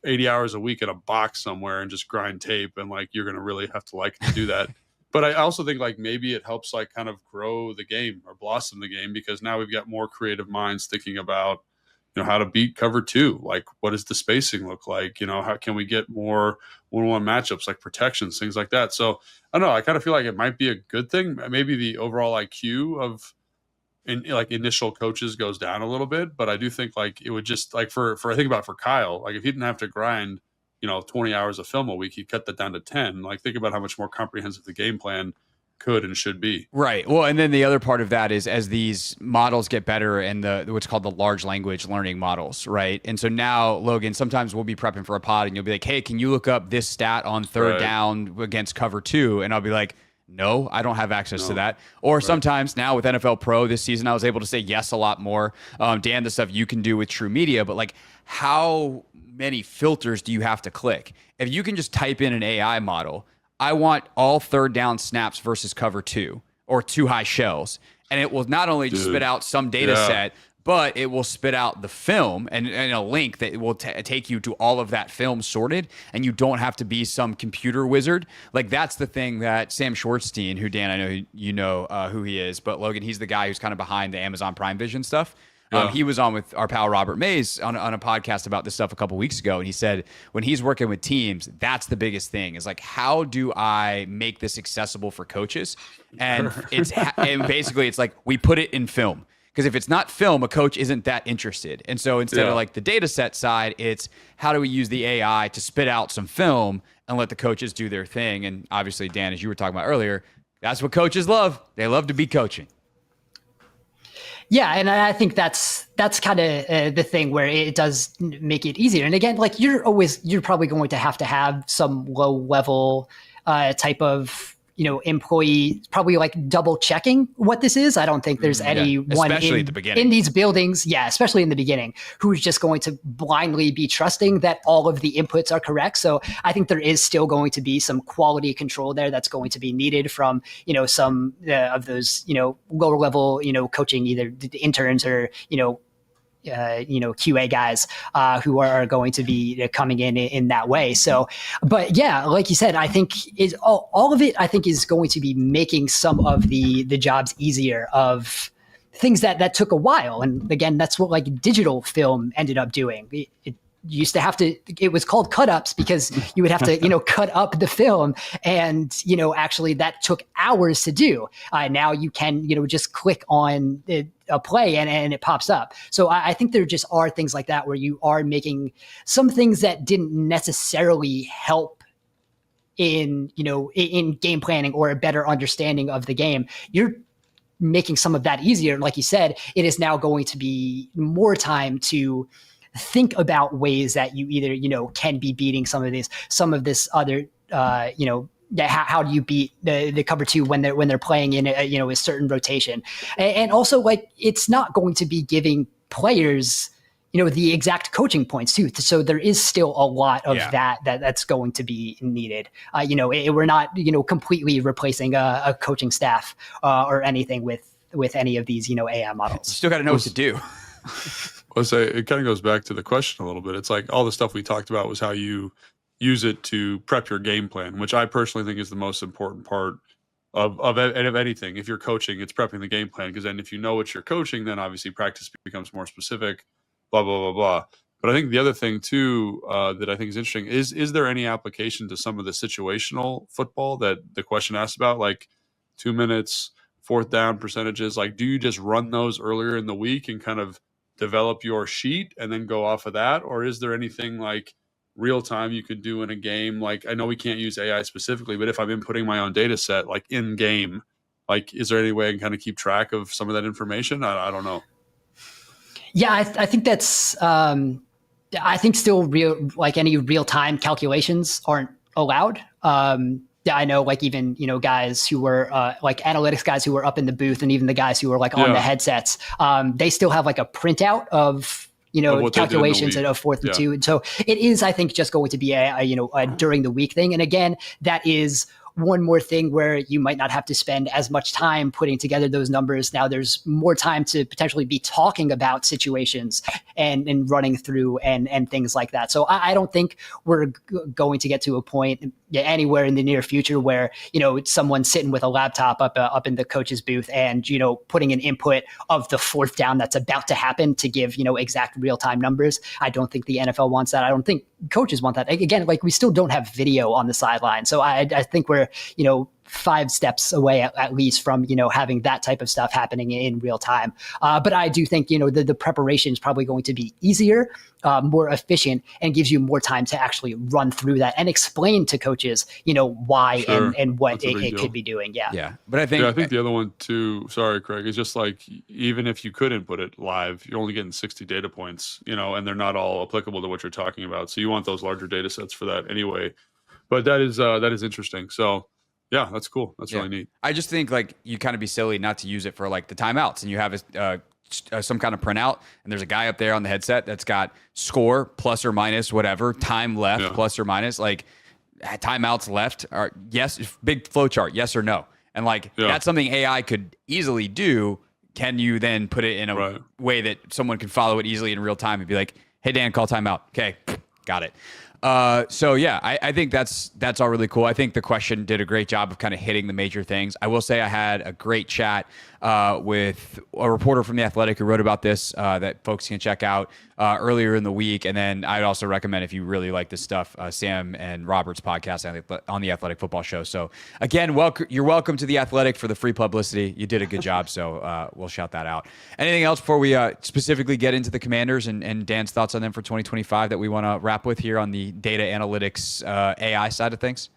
80 hours a week in a box somewhere and just grind tape. And like, you're going to really have to like to do that. But I also think like maybe it helps like kind of grow the game or blossom the game, because now we've got more creative minds thinking about, how to beat cover two. Like, what does the spacing look like? How can we get more one-on-one matchups, like protections, things like that. So I don't know. I kind of feel like it might be a good thing. Maybe the overall IQ of initial coaches goes down a little bit, but I do think like it would just like for I think about for Kyle, like if he didn't have to grind 20 hours of film a week, he cut that down to 10. Like think about how much more comprehensive the game plan could and should be. Right. Well, and then the other part of that is as these models get better and what's called the large language learning models, right? And so now, Logan, sometimes we'll be prepping for a pod and you'll be like, hey, can you look up this stat on third down against cover two? And I'll be like, no, I don't have access to that. Or sometimes now with NFL Pro this season, I was able to say yes a lot more. Dan, the stuff you can do with True Media, but like how many filters do you have to click? If you can just type in an AI model, I want all third down snaps versus cover two or two high shells. And it will not only just spit out some data set, but it will spit out the film and a link that will take you to all of that film sorted. And you don't have to be some computer wizard. Like that's the thing that Sam Schwartzstein, who Dan, I know you know who he is, but Logan, he's the guy who's kind of behind the Amazon Prime Vision stuff. He was on with our pal Robert Mays on a podcast about this stuff a couple weeks ago, and he said when he's working with teams, that's the biggest thing is like, how do I make this accessible for coaches? And and basically it's like we put it in film. Because if it's not film, a coach isn't that interested. And so instead of like the data set side, it's how do we use the AI to spit out some film and let the coaches do their thing? And obviously, Dan, as you were talking about earlier, that's what coaches love. They love to be coaching. Yeah, and I think that's kind of the thing where it does make it easier. And again, like you're probably going to have some low level type of employee probably like double checking what this is. I don't think there's anyone especially at the beginning in these buildings. Yeah, especially in the beginning, who's just going to blindly be trusting that all of the inputs are correct. So I think there is still going to be some quality control there that's going to be needed from, some of those, lower level, coaching, either the interns or, QA guys who are going to be coming in that way. So, but yeah, like you said, I think is all of it. I think is going to be making some of the jobs easier of things that took a while. And again, that's what like digital film ended up doing. It used to have to, it was called cut ups because you would have to, cut up the film and, actually that took hours to do. Now you can, just click on a play and it pops up. So I think there just are things like that where you are making some things that didn't necessarily help in game planning or a better understanding of the game. You're making some of that easier. Like you said, it is now going to be more time to think about ways that you either, can be beating some of this other, how do you beat the cover two when they're playing in a certain rotation, and also like it's not going to be giving players the exact coaching points too. So there is still a lot of that's going to be needed. We're not completely replacing a coaching staff or anything with any of these AI models. You still got to know what to do. I'll say it kind of goes back to the question a little bit. It's like all the stuff we talked about was how you use it to prep your game plan, which I personally think is the most important part of anything. If you're coaching, it's prepping the game plan, because then if you know what you're coaching, then obviously practice becomes more specific, blah, blah, blah, blah. But I think the other thing too that I think is interesting is there any application to some of the situational football that the question asked about, like 2 minutes, fourth down percentages? Like, do you just run those earlier in the week and kind of develop your sheet and then go off of that? Or is there anything like real time you could do in a game? Like, I know we can't use AI specifically, but if I'm inputting my own data set, like in game, like, is there any way I can kind of keep track of some of that information? I don't know. Yeah, I think that's, I think still like any real time calculations aren't allowed. I know like even, guys who were like analytics guys who were up in the booth, and even the guys who were like on the headsets, they still have like a printout of calculations of fourth and two. And so it is, I think, just going to be a during the week thing. And again, that is one more thing where you might not have to spend as much time putting together those numbers. Now there's more time to potentially be talking about situations and running through and things like that. So I don't think we're going to get to a point anywhere in the near future where, someone's sitting with a laptop up in the coach's booth and, putting an input of the fourth down that's about to happen to give, exact real-time numbers. I don't think the NFL wants that. I don't think coaches want that. Again, like we still don't have video on the sideline. So I think we're, 5 steps away at least from, having that type of stuff happening in real time. But I do think, the preparation is probably going to be easier, more efficient, and gives you more time to actually run through that and explain to coaches, why and what it could be doing. Yeah. Yeah. But I think the other one too, sorry, Craig, is just like, even if you could input it live, you're only getting 60 data points, and they're not all applicable to what you're talking about. So you want those larger data sets for that anyway. But that is interesting. So yeah, that's cool. That's really neat. I just think like you kind of be silly not to use it for like the timeouts, and you have some kind of printout, and there's a guy up there on the headset that's got score plus or minus whatever, time left plus or minus, like timeouts left, or yes, big flow chart, yes or no. And like that's something AI could easily do. Can you then put it in a way that someone can follow it easily in real time and be like, hey, Dan, call timeout. Okay, got it. So yeah, I think that's all really cool. I think the question did a great job of kind of hitting the major things. I will say I had a great chat with a reporter from The Athletic who wrote about this that folks can check out earlier in the week. And then I'd also recommend, if you really like this stuff, Sam and Robert's podcast on the Athletic Football Show. So again, you're welcome to The Athletic for the free publicity. You did a good job, so we'll shout that out. Anything else before we specifically get into the Commanders and Dan's thoughts on them for 2025 that we want to wrap with here on the data analytics AI side of things?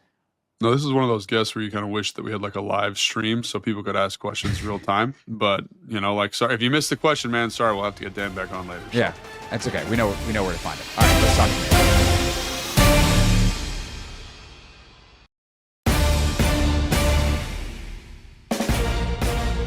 No, this is one of those guests where you kind of wish that we had like a live stream so people could ask questions real time. But, sorry, if you missed the question, man, sorry, we'll have to get Dan back on later. So. Yeah, that's okay. We know where to find it. All right, let's talk to Dan.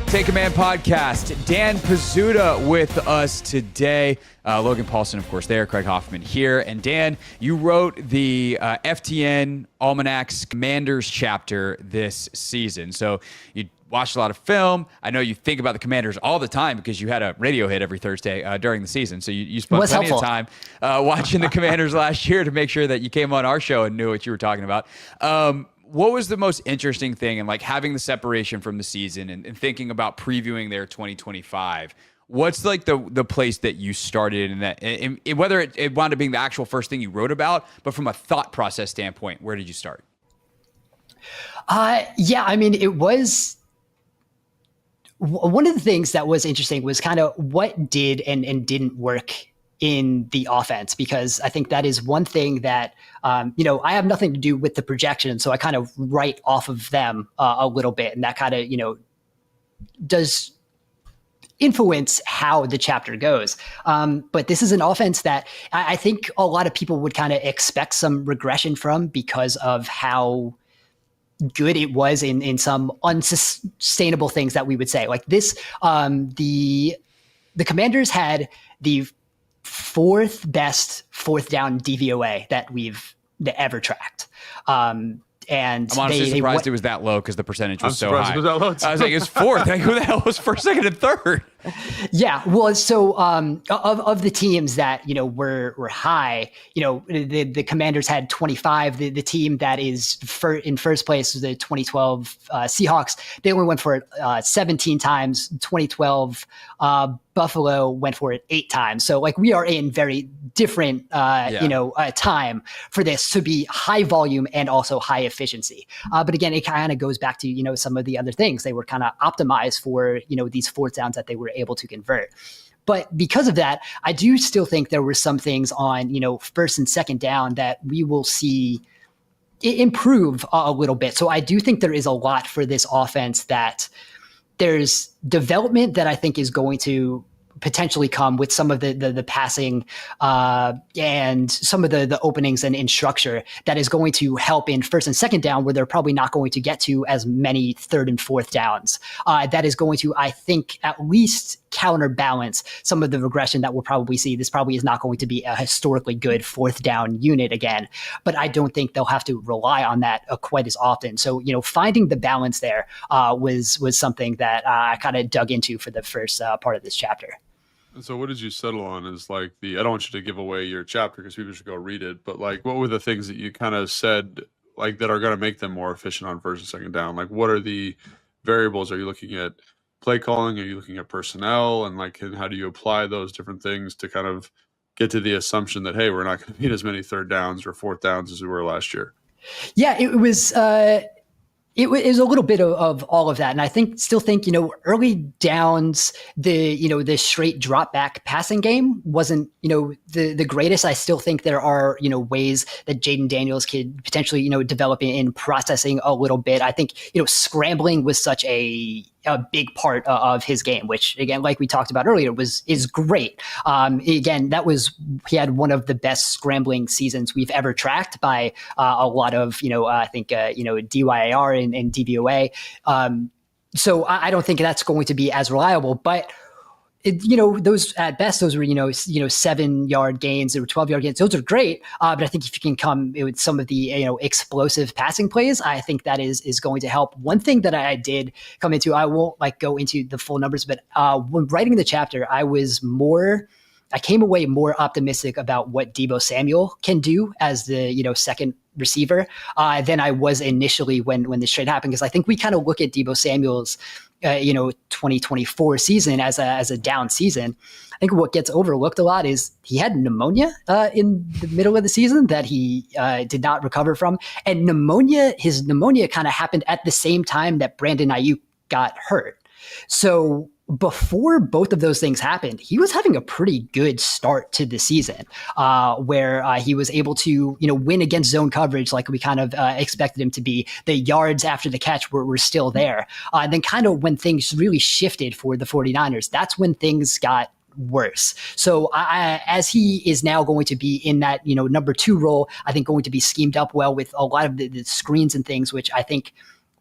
Take Command podcast. Dan Pizzuta with us today. Logan Paulson, of course, there. Craig Hoffman here. And Dan, you wrote the FTN Almanac's Commanders chapter this season. So you watched a lot of film. I know you think about the Commanders all the time because you had a radio hit every Thursday during the season. So you spent plenty of time watching the Commanders last year to make sure that you came on our show and knew what you were talking about. What was the most interesting thing in like having the separation from the season and thinking about previewing their 2025? What's like the place that you started in that, whether it wound up being the actual first thing you wrote about, but from a thought process standpoint, where did you start? Yeah, I mean, it was one of the things that was interesting was kind of what did and didn't work in the offense, because I think that is one thing that, I have nothing to do with the projection. So I kind of write off of them a little bit. And that kind of, does influence how the chapter goes. But this is an offense that I think a lot of people would kind of expect some regression from because of how good it was in some unsustainable things that we would say. Like this, the Commanders had the fourth best fourth down DVOA that we've ever tracked. And I'm honestly surprised it was that low because the percentage was so high. It was that low. I was like, it's fourth. Like, who the hell was first, second, and third? Yeah, well, so of the teams that were high, the Commanders had 25. The team that is in first place was the 2012 Seahawks. They only went for it 17 times. 2012 Buffalo went for it 8 times. So like we are in very different time for this to be high volume and also high efficiency. But again, it kind of goes back to some of the other things. They were kind of optimized for these fourth downs that they were able to convert. But because of that, I do still think there were some things on first and second down that we will see improve a little bit. So I do think there is a lot for this offense that there's development that I think is going to potentially come with some of the passing and some of the openings and in structure that is going to help in first and second down where they're probably not going to get to as many third and fourth downs. That is going to, I think, at least counterbalance some of the regression that we'll probably see. This probably is not going to be a historically good fourth down unit again, but I don't think they'll have to rely on that quite as often. So, finding the balance there was something that I kind of dug into for the first part of this chapter. So what did you settle on as like I don't want you to give away your chapter because people should go read it, but like what were the things that you kind of said like that are going to make them more efficient on first and second down? Like what are the variables? Are you looking at play calling? Are you looking at personnel? And how do you apply those different things to kind of get to the assumption that, hey, we're not going to need as many third downs or fourth downs as we were last year? Yeah, it was It was a little bit of all of that. And I still think, early downs, the straight drop back passing game wasn't, the greatest. I still think there are, ways that Jaden Daniels could potentially, develop in processing a little bit. I think, scrambling was such a big part of his game, which again, like we talked about earlier, is great. Again, he had one of the best scrambling seasons we've ever tracked by a lot of, I think, DYAR and DVOA. So I don't think that's going to be as reliable, but those at best, those were, 7-yard gains or 12-yard gains. Those are great. But I think if you can come with some of the, explosive passing plays, I think that is going to help. One thing that I did come into, I won't go into the full numbers, but when writing the chapter, I was more I came away more optimistic about what Deebo Samuel can do as the second receiver than I was initially when this trade happened, because I think we kind of look at Deebo Samuel's 2024 season as a down season. I think what gets overlooked a lot is he had pneumonia in the middle of the season that he did not recover from, and his pneumonia kind of happened at the same time that Brandon Ayuk got hurt. So before both of those things happened, he was having a pretty good start to the season, where he was able to, win against zone coverage like we kind of expected him to be. The yards after the catch were still there. And then kind of when things really shifted for the 49ers, that's when things got worse. So as he is now going to be in that, number 2 role, I think going to be schemed up well with a lot of the screens and things, which I think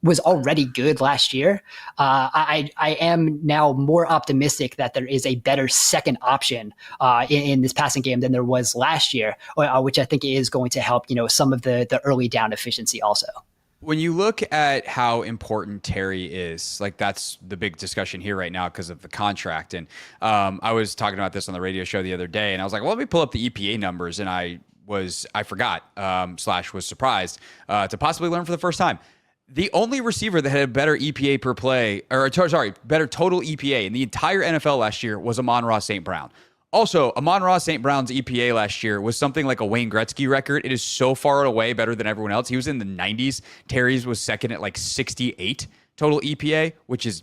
was already good last year. I am now more optimistic that there is a better second option in this passing game than there was last year, which I think is going to help, some of the early down efficiency also. When you look at how important Terry is, like that's the big discussion here right now because of the contract. And I was talking about this on the radio show the other day, and I was like, well, let me pull up the EPA numbers. And I forgot / was surprised to possibly learn for the first time. The only receiver that had a better EPA per play, better total EPA in the entire NFL last year was Amon-Ra St. Brown. Also, Amon-Ra St. Brown's EPA last year was something like a Wayne Gretzky record. It is so far away better than everyone else. He was in the 90s. Terry's was second at like 68 total EPA, which is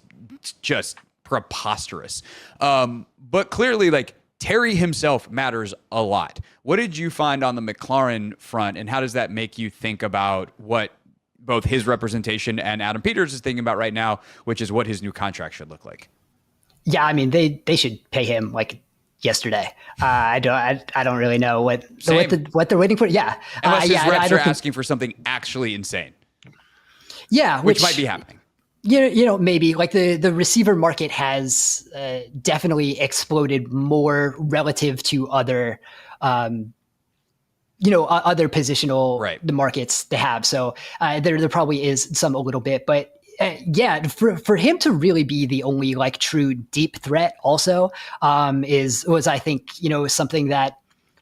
just preposterous. But clearly, like, Terry himself matters a lot. What did you find on the McLaurin front, and how does that make you think about what both his representation and Adam Peters is thinking about right now, which is what his new contract should look like? Yeah, I mean, they should pay him like yesterday. I don't really know what they're waiting for. Yeah, unless his reps are asking for something actually insane. Yeah, which might be happening. Maybe like the receiver market has definitely exploded more relative to other other positional the markets they have. So there probably is some a little bit, but for him to really be the only like true deep threat also was I think, something that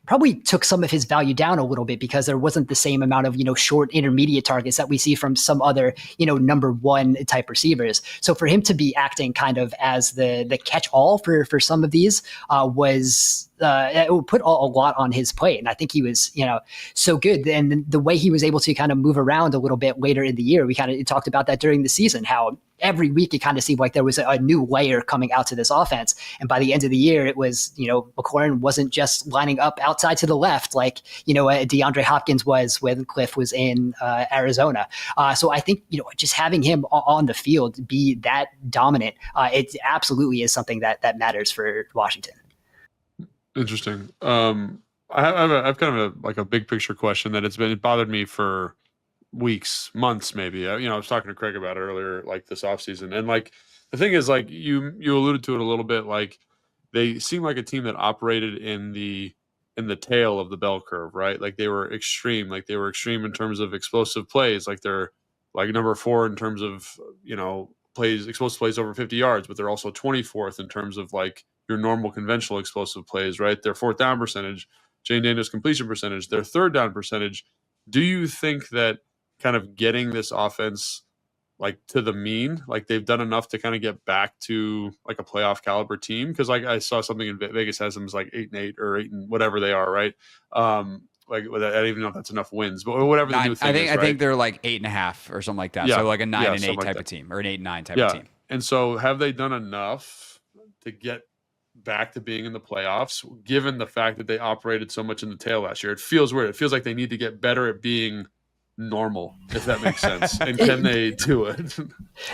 probably took some of his value down a little bit, because there wasn't the same amount of, short intermediate targets that we see from some other, number 1 type receivers. So for him to be acting kind of as the catch all for some of these it would put a lot on his plate. And I think he was, so good. And the way he was able to kind of move around a little bit later in the year, we kind of talked about that during the season, how every week it kind of seemed like there was a new layer coming out to this offense. And by the end of the year, it was, McLaurin wasn't just lining up outside to the left like, DeAndre Hopkins was when Cliff was in Arizona. So I think, just having him on the field be that dominant, it absolutely is something that matters for Washington. Interesting. I've kind of a big picture question that it bothered me for weeks, months, maybe. I was talking to Craig about it earlier, like this offseason. And like, the thing is, like you alluded to it a little bit, like they seem like a team that operated in the tail of the bell curve, right? Like they were extreme in terms of explosive plays. Like they're like number 4 in terms of, explosive plays over 50 yards, but they're also 24th in terms of like your normal conventional explosive plays, right? Their 4th down percentage, Jane Daniels completion percentage, their 3rd down percentage. Do you think that kind of getting this offense like to the mean, like they've done enough to kind of get back to like a playoff caliber team? Because like I saw something in Vegas has them as like 8-8 or 8 and whatever they are, right? Like I don't even know if that's enough wins, but whatever the new thing is, right? I think they're like 8.5 or something like that. Yeah. So like a 9-8 like type that. of team, or an 8-9 type of team. And so have they done enough to get back to being in the playoffs, given the fact that they operated so much in the tail last year? It feels weird. It feels like they need to get better at being normal, if that makes sense. And can they do it?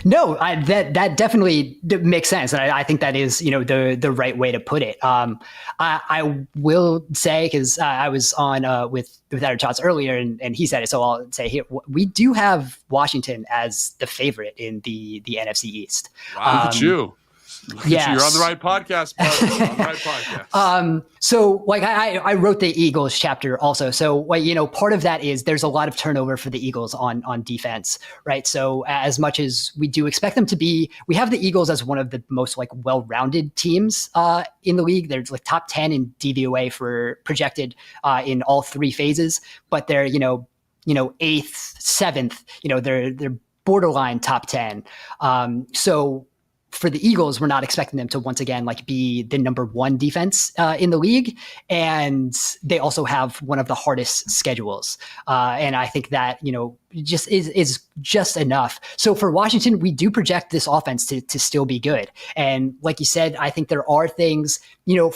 No, that definitely makes sense, and I think that is the right way to put it. I will say, because I was on with Adam Tots earlier, and he said it, so I'll say here, we do have Washington as the favorite in the NFC East. Wow, look at you. Yes. You're on the right podcast, bud. You're on the right podcast. So like I wrote the Eagles chapter also. So like, part of that is there's a lot of turnover for the Eagles on defense, right? So as much as we do expect them to be, we have the Eagles as one of the most like well-rounded teams in the league. They're like top 10 in DVOA for projected in all three phases, but they're, eighth, seventh, they're borderline top 10. So for the Eagles, we're not expecting them to once again like be the number one defense in the league, and they also have one of the hardest schedules. And I think that just is just enough. So for Washington, we do project this offense to still be good. And like you said, I think there are things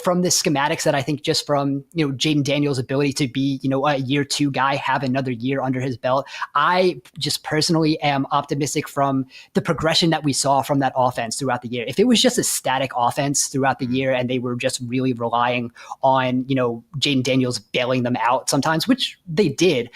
from the schematics that I think just from Jaden Daniels' ability to be a year two guy, have another year under his belt. I just personally am optimistic from the progression that we saw from that offense throughout the year. If it was just a static offense throughout the year and they were just really relying on Jaden Daniels bailing them out sometimes, which they did,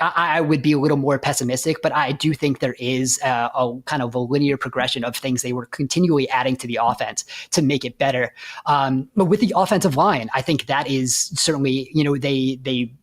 I would be a little more pessimistic, but I do think there is a kind of a linear progression of things they were continually adding to the offense to make it better. But with the offensive line, I think that is certainly, they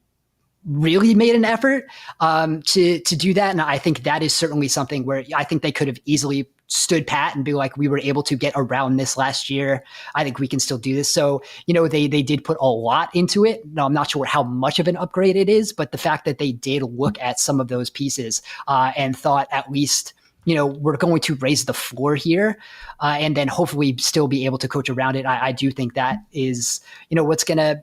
really made an effort to do that. And I think that is certainly something where I think they could have easily stood pat and be like, we were able to get around this last year. I think we can still do this. So, they did put a lot into it. Now, I'm not sure how much of an upgrade it is, but the fact that they did look at some of those pieces and thought at least, we're going to raise the floor here and then hopefully still be able to coach around it. I do think that is, what's going to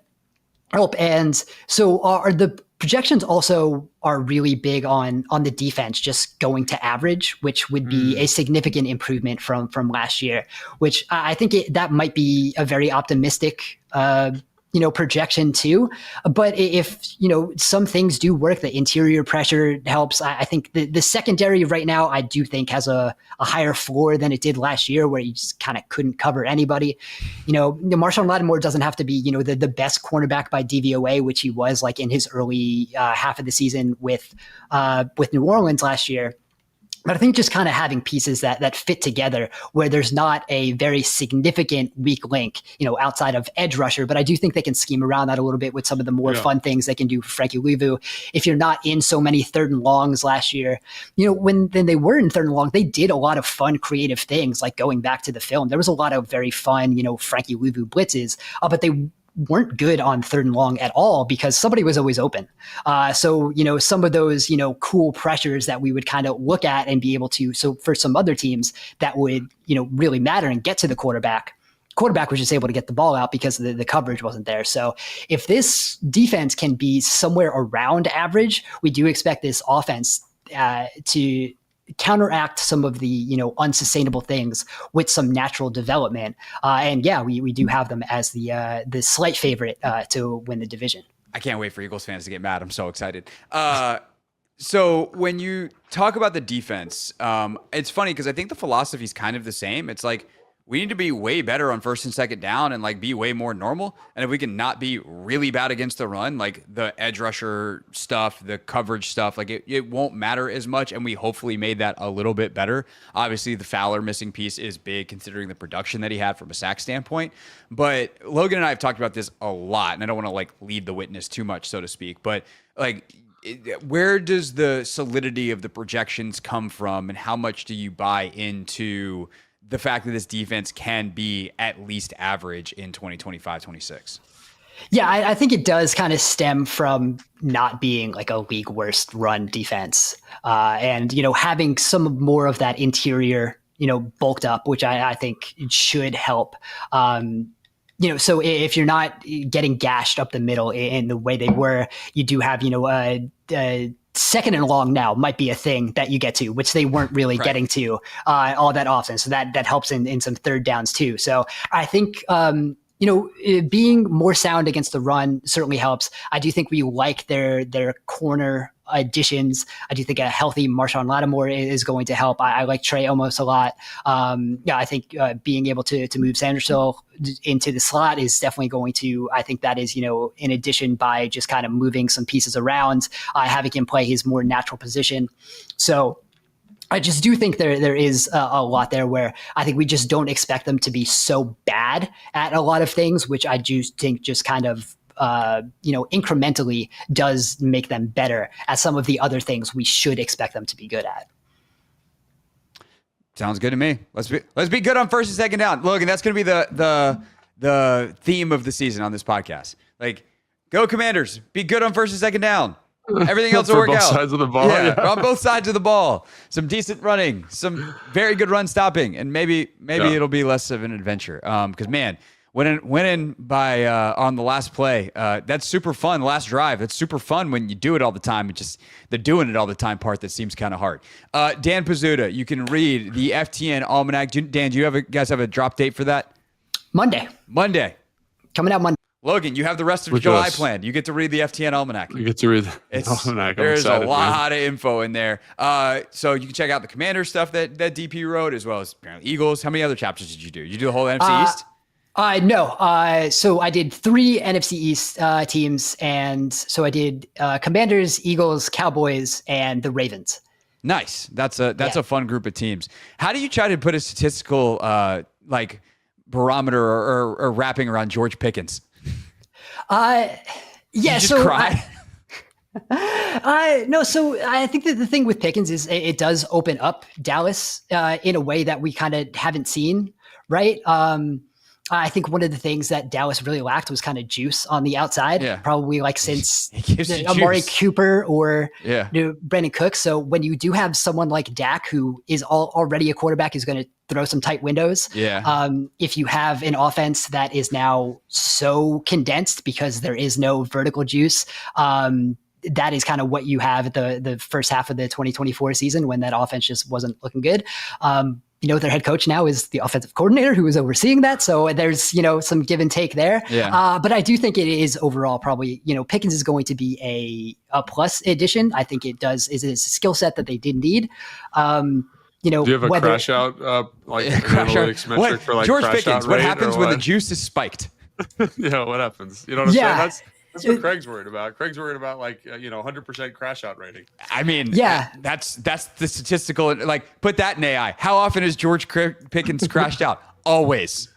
help. And so the projections also are really big on the defense just going to average, which would be a significant improvement from last year, which I think that might be a very optimistic projection too. But if, some things do work, the interior pressure helps. I think the secondary right now, I do think has a higher floor than it did last year where you just kind of couldn't cover anybody. Marshawn Lattimore doesn't have to be, the best cornerback by DVOA, which he was like in his early half of the season with New Orleans last year. But I think just kind of having pieces that fit together where there's not a very significant weak link, outside of edge rusher. But I do think they can scheme around that a little bit with some of the more fun things they can do for Frankie Louvu. If you're not in so many third and longs last year, when they were in third and long, they did a lot of fun, creative things like going back to the film. There was a lot of very fun, Frankie Louvu blitzes, but they weren't good on third and long at all because somebody was always open. So, some of those, cool pressures that we would kind of look at and be able to, so for some other teams that would, really matter and get to the quarterback was just able to get the ball out because the coverage wasn't there. So if this defense can be somewhere around average, we do expect this offense to counteract some of the unsustainable things with some natural development. And we do have them as the slight favorite to win the division. I can't wait for Eagles fans to get mad. I'm so excited. So when you talk about the defense, it's funny because I think the philosophy is kind of the same. It's like we need to be way better on first and second down and like be way more normal. And if we can not be really bad against the run, like the edge rusher stuff, the coverage stuff, like it won't matter as much. And we hopefully made that a little bit better. Obviously the Fowler missing piece is big considering the production that he had from a sack standpoint. But Logan and I have talked about this a lot, and I don't want to like lead the witness too much, so to speak, but like where does the solidity of the projections come from and how much do you buy into the fact that this defense can be at least average in 2025-26? Yeah, I think it does kind of stem from not being like a league worst run defense and, having some more of that interior, bulked up, which I think should help. So if you're not getting gashed up the middle in the way they were, you do have, second and long now might be a thing that you get to, which they weren't really getting to all that often. So that helps in some third downs too. So I think, being more sound against the run certainly helps. I do think we like their corner additions. I do think a healthy Marshawn Lattimore is going to help. I like Trey almost a lot. I think being able to move Sanderson into the slot is definitely going to, I think that is, in addition by just kind of moving some pieces around, having him play his more natural position. So I just do think there is a lot there where I think we just don't expect them to be so bad at a lot of things, which I do think just kind of incrementally does make them better at some of the other things we should expect them to be good at. Sounds good to me. Let's be good on first and second down. Logan, that's going to be the theme of the season on this podcast. Like, go Commanders, be good on first and second down. Everything else will work both out. sides of the ball. Yeah, on both sides of the ball. Some decent running, some very good run stopping, and maybe it'll be less of an adventure. Because man, winning by on the last play, that's super fun. Last drive, that's super fun when you do it all the time. It's just the doing it all the time part that seems kind of hard. Dan Pizzuta, you can read the FTN Almanac. Dan, do you guys have a drop date for that? Monday. Coming out Monday. Logan, you have the rest of July planned. You get to read the FTN Almanac. You get to read the Almanac. There's a lot of info in there. So you can check out the Commander stuff that DP wrote, as well as apparently Eagles. How many other chapters did you do? You do the whole NFC East? No. So I did 3 NFC East teams, and so I did Commanders, Eagles, Cowboys, and the Ravens. Nice. That's a fun group of teams. How do you try to put a statistical barometer or wrapping around George Pickens? Yeah. So cry? No. So I think that the thing with Pickens is it does open up Dallas in a way that we kind of haven't seen, right? I think one of the things that Dallas really lacked was kind of juice on the outside, probably like since Amari Cooper or Brandon Cooks. So when you do have someone like Dak, who is already a quarterback, who's going to throw some tight windows. If you have an offense that is now so condensed because there is no vertical juice, that is kind of what you have at the first half of the 2024 season when that offense just wasn't looking good. Their head coach now is the offensive coordinator who is overseeing that. So there's, some give and take there. But I do think it is overall probably, Pickens is going to be a plus addition. I think it is a skill set that they did need. Do you have a crash out, analytics metric for like George crash Pickens? Out what rate happens when the juice is spiked? Yeah, what happens? You know what I'm saying? That's what Craig's worried about. Craig's worried about 100% crash out rating. I mean, that's the statistical, put that in AI. How often has George Pickens crashed out? Always.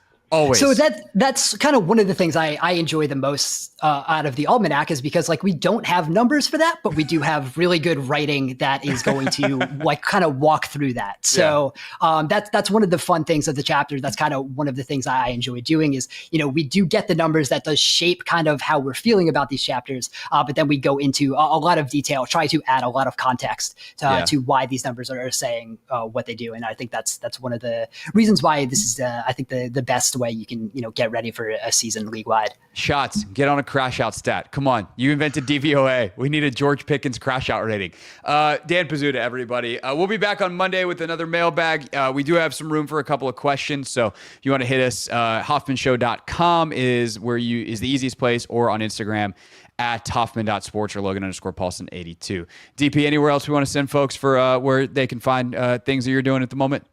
So that's kind of one of the things I enjoy the most out of the Almanac is because we don't have numbers for that, but we do have really good writing that is going to kind of walk through that. So that's one of the fun things of the chapter. That's kind of one of the things I enjoy doing is, we do get the numbers that does shape kind of how we're feeling about these chapters. But then we go into a lot of detail, try to add a lot of context to why these numbers are saying what they do. And I think that's one of the reasons why this is, I think the best way you can get ready for a season league wide. Shots, get on a crash out stat. Come on, you invented DVOA. We need a George Pickens crash out rating. Dan Pizzuta, everybody. We'll be back on Monday with another mailbag. We do have some room for a couple of questions, so if you want to hit us, hoffmanshow.com is the easiest place, or on Instagram at hoffman.sports or Logan_Paulson82. DP, anywhere else we want to send folks for where they can find things that you're doing at the moment?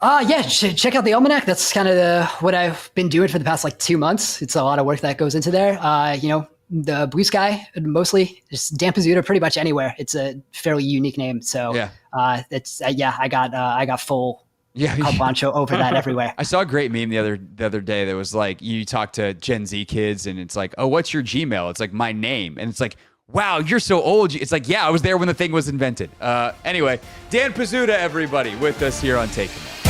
Check out the Almanac. That's kind of what I've been doing for the past 2 months. It's a lot of work that goes into there. The Blue Sky, mostly just Dan Pizzuta, pretty much anywhere. It's a fairly unique name. So I got full carte blanche over that everywhere. I saw a great meme the other day that was you talk to Gen Z kids and it's oh, what's your Gmail? It's my name. And it's wow, you're so old. It's I was there when the thing was invented. Anyway, Dan Pizzuta, everybody, with us here on Take Command.